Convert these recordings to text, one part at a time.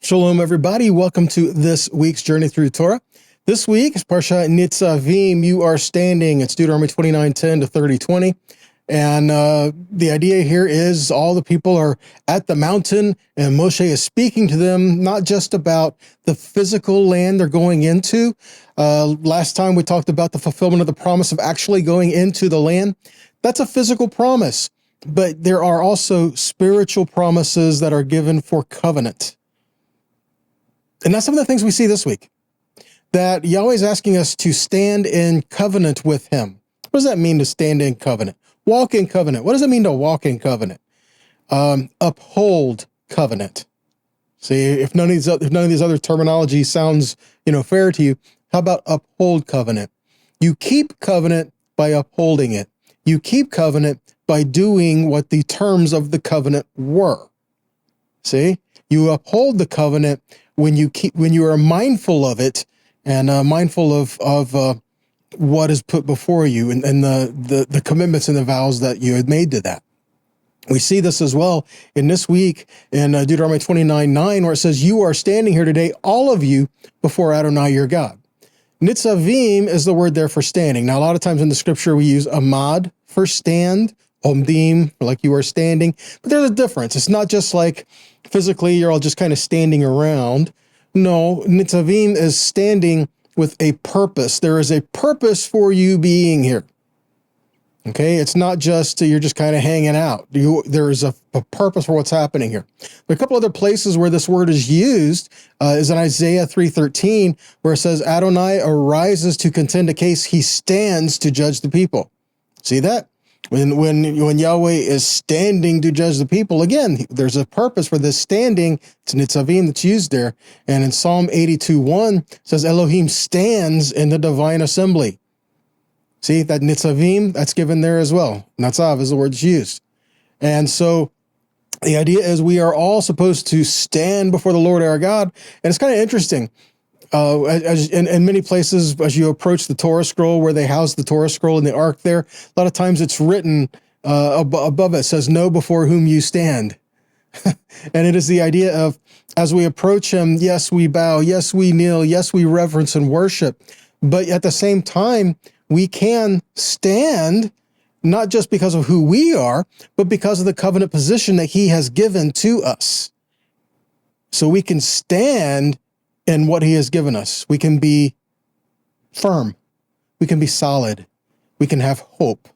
Shalom, everybody. Welcome to this week's Journey Through Torah. This week is Parsha Nitzavim. You are standing. It's Deuteronomy 29:10 to 30:20. And the idea here is all the people are at the mountain, and Moshe is speaking to them, not just about the physical land they're going into. Last time we talked about the fulfillment of the promise of actually going into the land. That's a physical promise, but there are also spiritual promises that are given for covenant. And that's some of the things we see this week, that Yahweh is asking us to stand in covenant with him. What does that mean to stand in covenant? Walk in covenant. What does it mean to walk in covenant? Uphold covenant. See, if none of these other terminology sounds, fair to you, how about uphold covenant? You keep covenant by upholding it. You keep covenant by doing what the terms of the covenant were. See, you uphold the covenant when you are mindful of it and mindful of what is put before you and the commitments and the vows that you had made to that. We see this as well in this week in Deuteronomy 29:9, where it says, "You are standing here today, all of you, before Adonai your God." Nitzavim is the word there for standing. Now, a lot of times in the scripture, we use amad for stand, omdim, like you are standing, but there's a difference. It's not just like physically you're all just kind of standing around. No, Nitzavim is standing with a purpose. There is a purpose for you being here. Okay, it's not just you're just kind of hanging out. There is a purpose for what's happening here. But a couple other places where this word is used is in Isaiah 3:13, where it says, "Adonai arises to contend a case. He stands to judge the people." See that? When Yahweh is standing to judge the people, again, there's a purpose for this standing. It's Nitzavim that's used there. And in Psalm 82:1 says, "Elohim stands in the divine assembly." See, that Nitzavim, that's given there as well. Natzav is the word that's used. And so the idea is we are all supposed to stand before the Lord our God. And it's kind of interesting. As in many places, as you approach the Torah scroll, where they house the Torah scroll in the ark there, a lot of times it's written above it says, "Know before whom you stand." And it is the idea of, as we approach him, yes, we bow, yes, we kneel, yes, we reverence and worship. But at the same time, we can stand not just because of who we are, but because of the covenant position that he has given to us. So we can stand in what he has given us. We can be firm. We can be solid. We can have hope.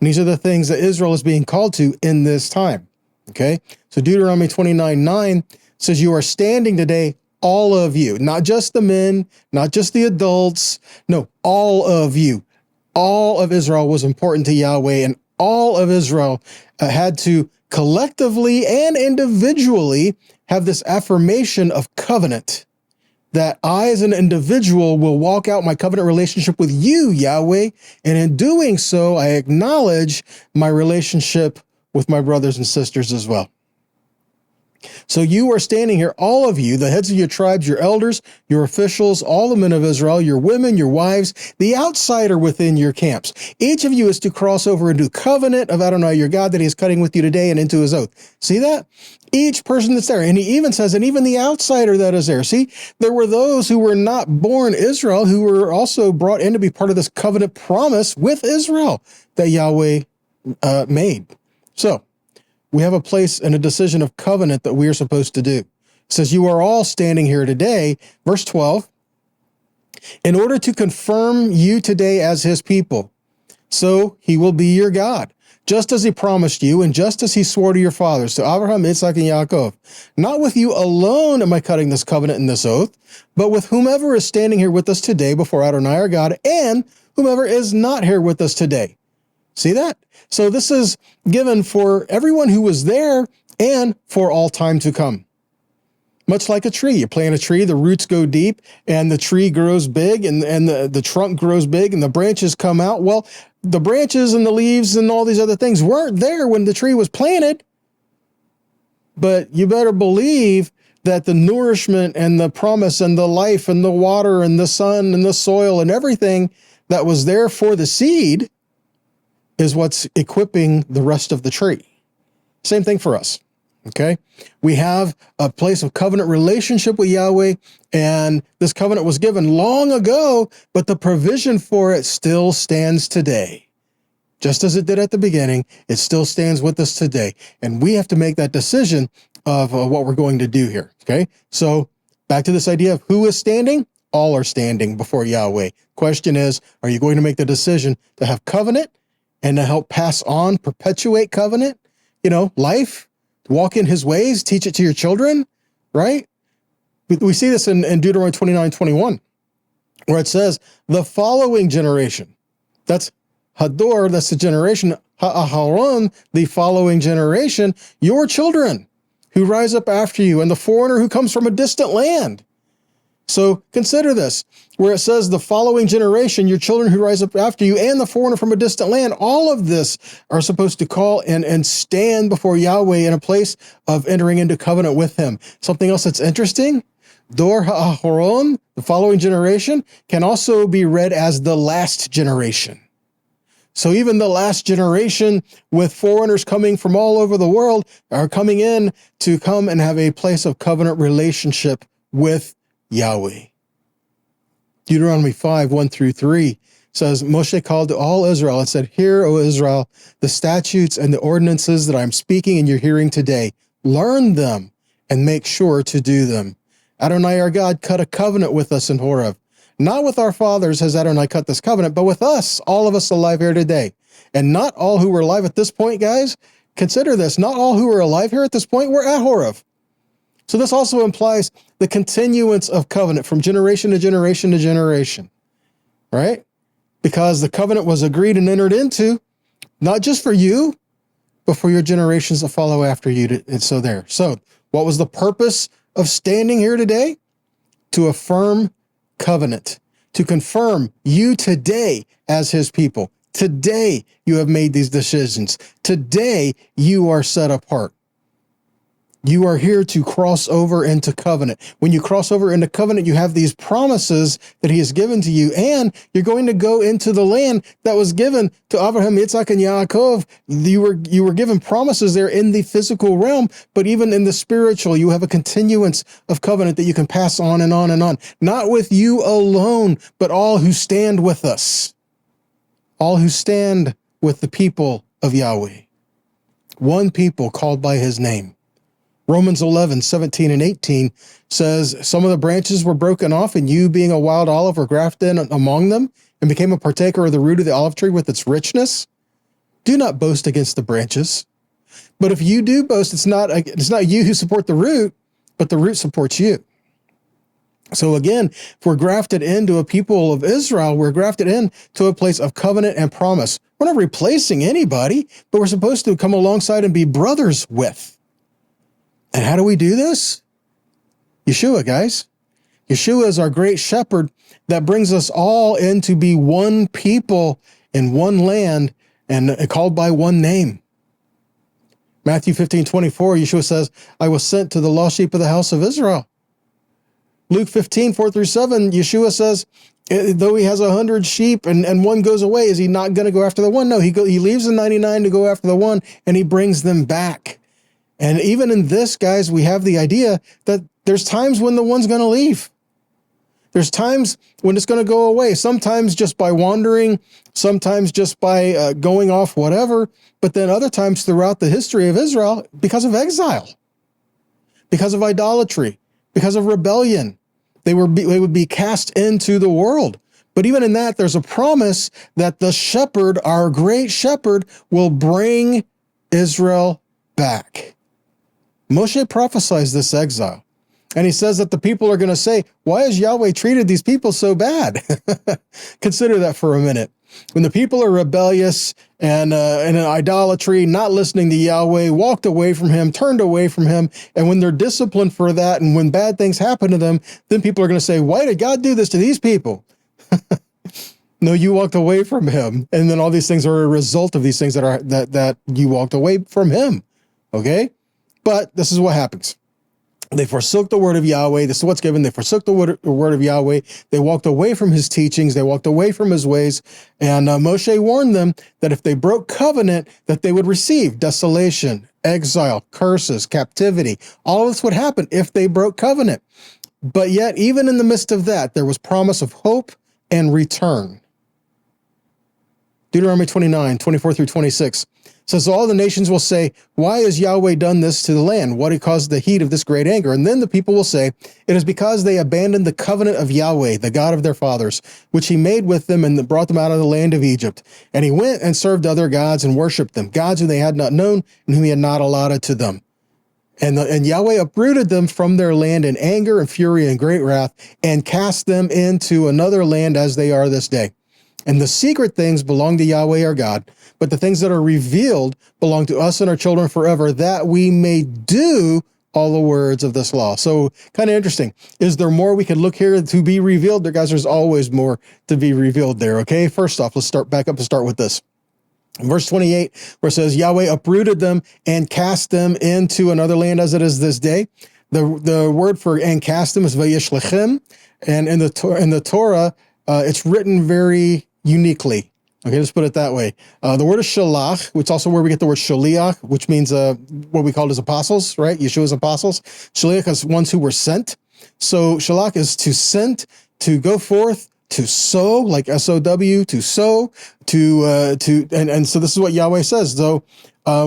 And these are the things that Israel is being called to in this time. Okay? So Deuteronomy 29:9 says, "You are standing today, all of you," not just the men, not just the adults. No, all of you. All of Israel was important to Yahweh, and all of Israel had to collectively and individually have this affirmation of covenant, that I as an individual will walk out my covenant relationship with you, Yahweh, and in doing so, I acknowledge my relationship with my brothers and sisters as well. So you are standing here, all of you, the heads of your tribes, your elders, your officials, all the men of Israel, your women, your wives, the outsider within your camps. Each of you is to cross over into covenant of Adonai your God that he is cutting with you today and into his oath. See that? Each person that's there. And he even says, and even the outsider that is there. See, there were those who were not born Israel who were also brought in to be part of this covenant promise with Israel that Yahweh made. So, we have a place and a decision of covenant that we are supposed to do. It says, "You are all standing here today," verse 12, "in order to confirm you today as his people. So he will be your God, just as he promised you, and just as he swore to your fathers, to Abraham, Isaac, and Yaakov. Not with you alone am I cutting this covenant and this oath, but with whomever is standing here with us today before Adonai our God, and whomever is not here with us today." See that? So this is given for everyone who was there and for all time to come. Much like a tree. You plant a tree, the roots go deep, and the tree grows big, and the trunk grows big, and the branches come out. Well, the branches and the leaves and all these other things weren't there when the tree was planted. But you better believe that the nourishment and the promise and the life and the water and the sun and the soil and everything that was there for the seed is what's equipping the rest of the tree. Same thing for us. Okay, we have a place of covenant relationship with Yahweh, and this covenant was given long ago, but the provision for it still stands today. Just as it did at the beginning, it still stands with us today. And we have to make that decision of what we're going to do here. Okay, so back to this idea of who is standing. All are standing before Yahweh. Question is, are you going to make the decision to have covenant and to help pass on, perpetuate covenant, life? Walk in his ways, teach it to your children, right? We see this in Deuteronomy 29:21, where it says, the following generation, that's Hador, that's the generation, Ha'aharon, the following generation, your children who rise up after you, and the foreigner who comes from a distant land. So consider this, where it says the following generation, your children who rise up after you, and the foreigner from a distant land, all of this are supposed to call and stand before Yahweh in a place of entering into covenant with him. Something else that's interesting, Dor Ha'aharon, the following generation, can also be read as the last generation. So even the last generation, with foreigners coming from all over the world, are coming in to come and have a place of covenant relationship with Yahweh. Deuteronomy 5:1-3 says, Moshe called to all Israel and said, hear, O Israel, the statutes and the ordinances that I'm speaking in your hearing today. Learn them and make sure to do them. Adonai our God cut a covenant with us in Horeb. Not with our fathers has Adonai cut this covenant, but with us, all of us alive here today. And not all who were alive at this point, guys, consider this, not all who are alive here at this point were at Horeb. So this also implies the continuance of covenant from generation to generation to generation, right? Because the covenant was agreed and entered into, not just for you, but for your generations that follow after you. So what was the purpose of standing here today? To affirm covenant, to confirm you today as his people. Today you have made these decisions. Today you are set apart. You are here to cross over into covenant. When you cross over into covenant, you have these promises that he has given to you, and you're going to go into the land that was given to Abraham, Yitzhak, and Yaakov. You were given promises there in the physical realm, but even in the spiritual, you have a continuance of covenant that you can pass on and on and on. Not with you alone, but all who stand with us. All who stand with the people of Yahweh. One people called by his name. Romans 11:17-18 says, some of the branches were broken off, and you, being a wild olive, were grafted in among them and became a partaker of the root of the olive tree with its richness. Do not boast against the branches. But if you do boast, it's not you who support the root, but the root supports you. So again, if we're grafted into a people of Israel, we're grafted into a place of covenant and promise. We're not replacing anybody, but we're supposed to come alongside and be brothers with. And how do we do this? Yeshua, guys. Yeshua is our great shepherd that brings us all in to be one people in one land and called by one name. Matthew 15:24, Yeshua says, I was sent to the lost sheep of the house of Israel. Luke 15:4-7, Yeshua says, though he has 100 sheep and one goes away, is he not going to go after the one? No, he leaves the 99 to go after the one, and he brings them back. And even in this, guys, we have the idea that there's times when the one's going to leave. There's times when it's going to go away, sometimes just by wandering, sometimes just by going off whatever, but then other times throughout the history of Israel because of exile, because of idolatry, because of rebellion. They would be cast into the world. But even in that, there's a promise that the shepherd, our great shepherd, will bring Israel back. Moshe prophesies this exile, and he says that the people are going to say, why has Yahweh treated these people so bad? Consider that for a minute. When the people are rebellious and in idolatry, not listening to Yahweh, walked away from him, turned away from him, and when they're disciplined for that, and when bad things happen to them, then people are going to say, why did God do this to these people? No, you walked away from him, and then all these things are a result of these things that you walked away from him. Okay? But this is what happens. They forsook the word of Yahweh. This is what's given. They forsook the word of Yahweh. They walked away from his teachings. They walked away from his ways. And Moshe warned them that if they broke covenant, that they would receive desolation exile, curses, captivity. All of this would happen if they broke covenant. But yet, even in the midst of that, there was promise of hope and return. Deuteronomy 29, 24 through 26 says, all the nations will say, why has Yahweh done this to the land? What caused the heat of this great anger? And then the people will say, it is because they abandoned the covenant of Yahweh, the God of their fathers, which he made with them and brought them out of the land of Egypt. And he went and served other gods and worshiped them, gods whom they had not known and whom he had not allotted to them. And Yahweh uprooted them from their land in anger and fury and great wrath and cast them into another land as they are this day. And the secret things belong to Yahweh our God, but the things that are revealed belong to us and our children forever, that we may do all the words of this law. So kind of interesting. Is there more we could look here to be revealed? There, guys, there's always more to be revealed there, okay? First off, let's start back up and start with this. Verse 28, where it says, Yahweh uprooted them and cast them into another land as it is this day. The word for and cast them is vayishlachem, and in the Torah, it's written very uniquely. Okay, let's put it that way. The word is shalach, which is also where we get the word shaliach, which means what we call as apostles, right? Yeshua's apostles. Shaliach is ones who were sent. So shalach is to send, to go forth, to sow, like S-O-W, to sow, and so this is what Yahweh says. So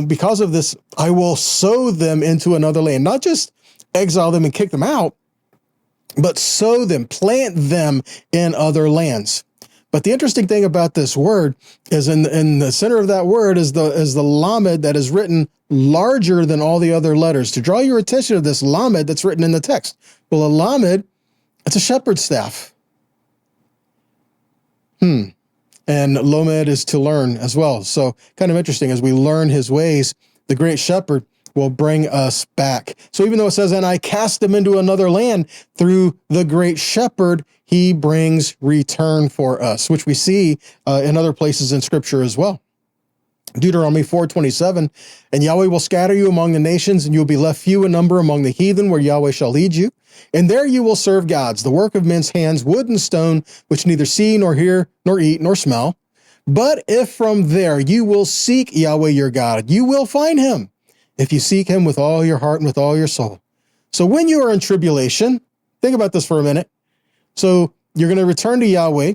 because of this, I will sow them into another land, not just exile them and kick them out, but sow them, plant them in other lands. But the interesting thing about this word is in the center of that word is the lamed that is written larger than all the other letters. To draw your attention to this lamed that's written in the text. Well, a lamed, it's a shepherd's staff. And lomed is to learn as well. So kind of interesting, as we learn his ways, the great shepherd will bring us back. So even though it says, and I cast them into another land, through the great shepherd, he brings return for us, which we see in other places in scripture as well. Deuteronomy 4:27, and Yahweh will scatter you among the nations, and you will be left few in number among the heathen, where Yahweh shall lead you. And there you will serve gods, the work of men's hands, wood and stone, which neither see, nor hear, nor eat, nor smell. But if from there you will seek Yahweh your God, you will find him, if you seek him with all your heart and with all your soul. So when you are in tribulation, think about this for a minute. So you're going to return to Yahweh.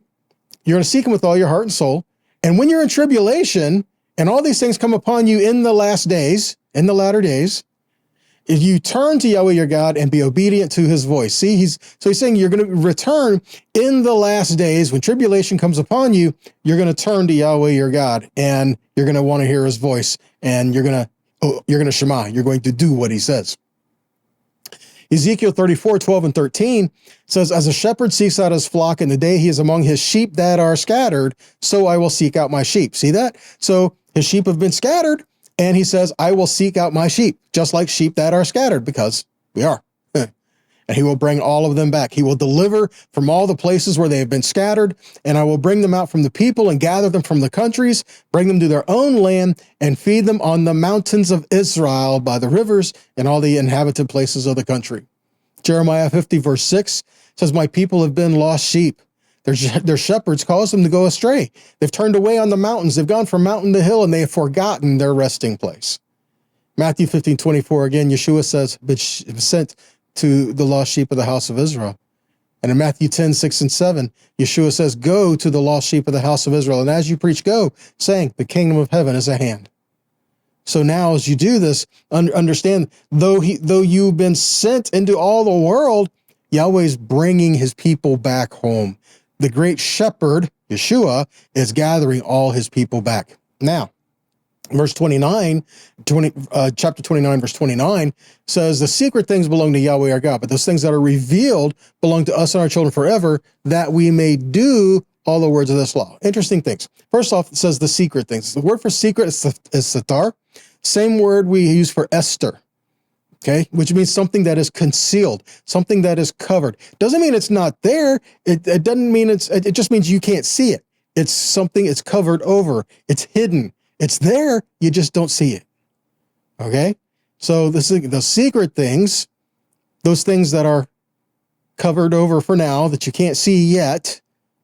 You're going to seek him with all your heart and soul. And when you're in tribulation, and all these things come upon you in the last days, in the latter days, if you turn to Yahweh your God and be obedient to his voice. See, he's saying you're going to return in the last days. When tribulation comes upon you, you're going to turn to Yahweh your God, and you're going to want to hear his voice, and you're going to shema. You're going to do what he says. Ezekiel 34:12 and 13 says, as a shepherd seeks out his flock in the day he is among his sheep that are scattered, so I will seek out my sheep. See that? So his sheep have been scattered, and he says, I will seek out my sheep, just like sheep that are scattered, because we are. And he will bring all of them back. He will deliver from all the places where they have been scattered, and I will bring them out from the people and gather them from the countries, bring them to their own land, and feed them on the mountains of Israel by the rivers and all the inhabited places of the country. Jeremiah 50 verse 6 says, my people have been lost sheep. Their shepherds caused them to go astray. They've turned away on the mountains. They've gone from mountain to hill, and they have forgotten their resting place. Matthew 15:24, again, Yeshua says, but sent to the lost sheep of the house of Israel. And in Matthew 10:6 and 7, Yeshua says, go to the lost sheep of the house of Israel. And as you preach, go, saying, the kingdom of heaven is at hand. So now as you do this, understand, though you've been sent into all the world, Yahweh's bringing his people back home. The great shepherd, Yeshua, is gathering all his people back. Now, verse 29, chapter 29, verse 29 says, the secret things belong to Yahweh our God, but those things that are revealed belong to us and our children forever, that we may do all the words of this law. Interesting things. First off, it says the secret things. The word for secret is satar. Same word we use for Esther. Okay, which means something that is concealed, something that is covered. Doesn't mean it's not there. It doesn't mean it just means you can't see it. It's something, it's covered over, it's hidden. It's there, you just don't see it. Okay? So the secret things, those things that are covered over for now, that you can't see yet,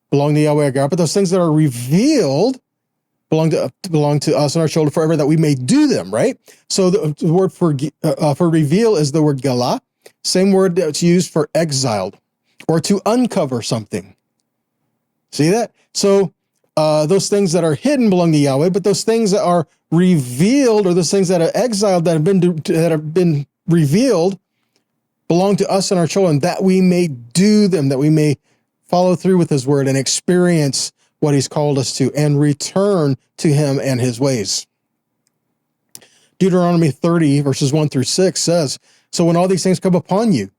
belong to Yahweh God, but those things that are revealed belong to us and our children forever, that we may do them, right? So the word for reveal is the word galah, same word that's used for exiled or to uncover something. See that? So those things that are hidden belong to Yahweh, but those things that are revealed, or those things that are exiled that have been revealed, belong to us and our children, that we may do them, that we may follow through with his word and experience what he's called us to and return to him and his ways. Deuteronomy 30 verses 1 through 6 says, so when all these things come upon you,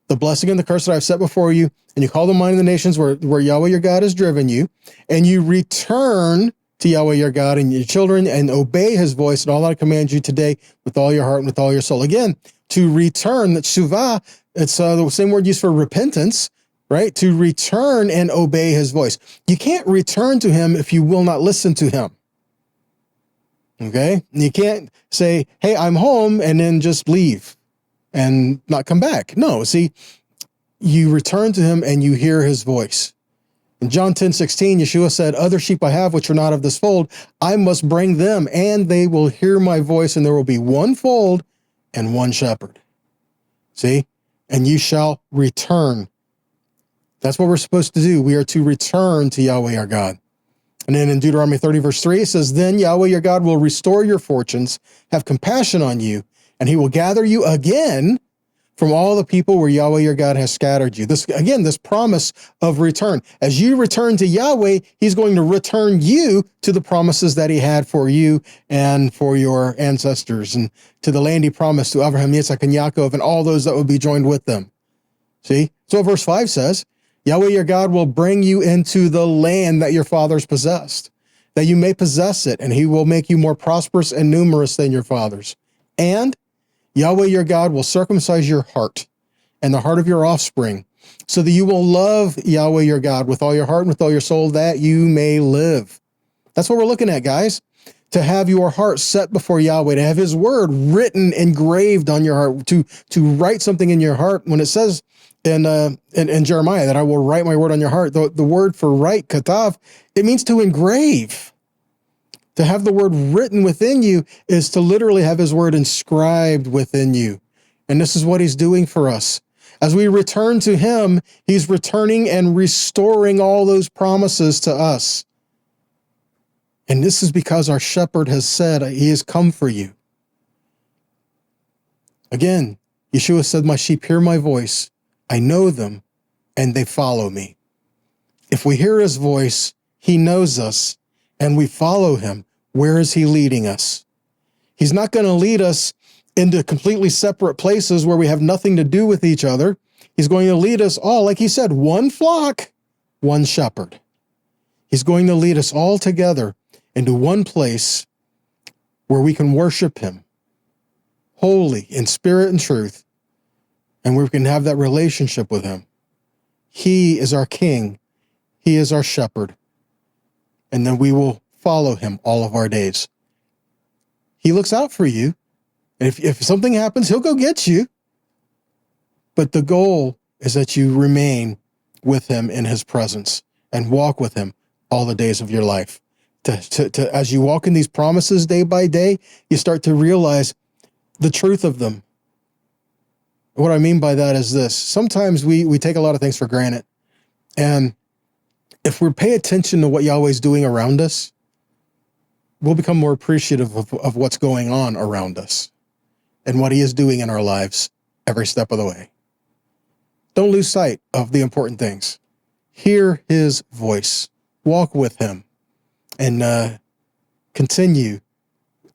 the blessing and the curse that I've set before you, and you call to mind the nations where Yahweh your God has driven you, and you return to Yahweh your God and your children and obey his voice and all that I command you today with all your heart and with all your soul. Again, to return, that shuvah, it's the same word used for repentance, right? To return and obey his voice. You can't return to him if you will not listen to him. Okay? You can't say, hey, I'm home, and then just leave and not come back. No, see, you return to him and you hear his voice. In John 10:16, Yeshua said, other sheep I have which are not of this fold, I must bring them, and they will hear my voice, and there will be one fold and one shepherd. See? And you shall return. That's what we're supposed to do. We are to return to Yahweh our God. And then in Deuteronomy 30 verse 3, it says, then Yahweh your God will restore your fortunes, have compassion on you, and he will gather you again from all the people where Yahweh your God has scattered you. This promise of return. As you return to Yahweh, he's going to return you to the promises that he had for you and for your ancestors, and to the land he promised to Abraham, Yitzhak, and Yaakov, and all those that would be joined with them. See? So verse 5 says, Yahweh your God will bring you into the land that your fathers possessed, that you may possess it, and he will make you more prosperous and numerous than your fathers. And Yahweh your God will circumcise your heart and the heart of your offspring, so that you will love Yahweh your God with all your heart and with all your soul, that you may live. That's what we're looking at, guys. To have your heart set before Yahweh, to have his word written, engraved on your heart, to write something in your heart. When it says in Jeremiah that I will write my word on your heart, the word for write, katav, it means to engrave. To have the word written within you is to literally have his word inscribed within you. And this is what he's doing for us. As we return to him, he's returning and restoring all those promises to us. And this is because our shepherd has said he has come for you. Again, Yeshua said, my sheep hear my voice. I know them, and they follow me. If we hear his voice, he knows us, and we follow him. Where is he leading us? He's not going to lead us into completely separate places where we have nothing to do with each other. He's going to lead us all, like he said, one flock, one shepherd. He's going to lead us all together into one place where we can worship him wholly in spirit and truth, and where we can have that relationship with him. He is our king. He is our shepherd. And then we will follow him all of our days. He looks out for you. And if something happens, he'll go get you. But the goal is that you remain with him in his presence and walk with him all the days of your life. As you walk in these promises day by day, you start to realize the truth of them. What I mean by that is this. Sometimes we take a lot of things for granted. And if we pay attention to what Yahweh's doing around us, we'll become more appreciative of what's going on around us and what he is doing in our lives every step of the way. Don't lose sight of the important things. Hear his voice. Walk with him. And continue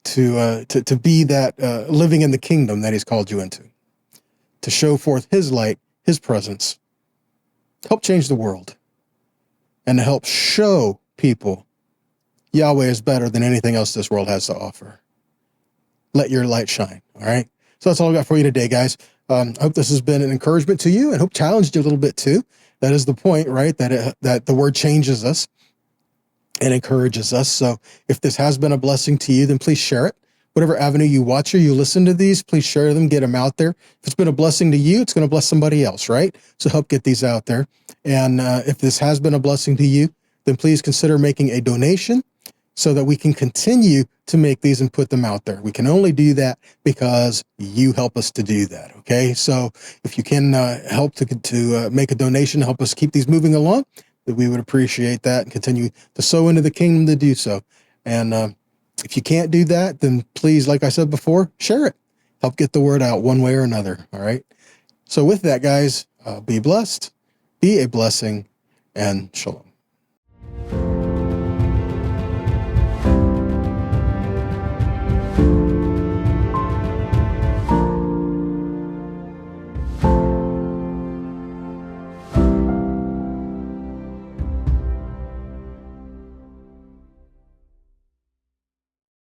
to be that living in the kingdom that he's called you into. To show forth his light, his presence. Help change the world. And to help show people Yahweh is better than anything else this world has to offer. Let your light shine, all right? So that's all I got for you today, guys. I hope this has been an encouragement to you, and hope challenged you a little bit too. That is the point, right? That the word changes us and encourages us. So if this has been a blessing to you, then please share it. Whatever avenue you watch or you listen to these, please share them, get them out there. If it's been a blessing to you, it's going to bless somebody else, right? So help get these out there. And if this has been a blessing to you, then please consider making a donation so that we can continue to make these and put them out there. We can only do that because you help us to do that. Okay. So if you can help to make a donation, help us keep these moving along, that we would appreciate that and continue to sow into the kingdom to do so. And if you can't do that, then please, like I said before, share it. Help get the word out one way or another. All right. So with that, guys, be blessed, be a blessing, and shalom.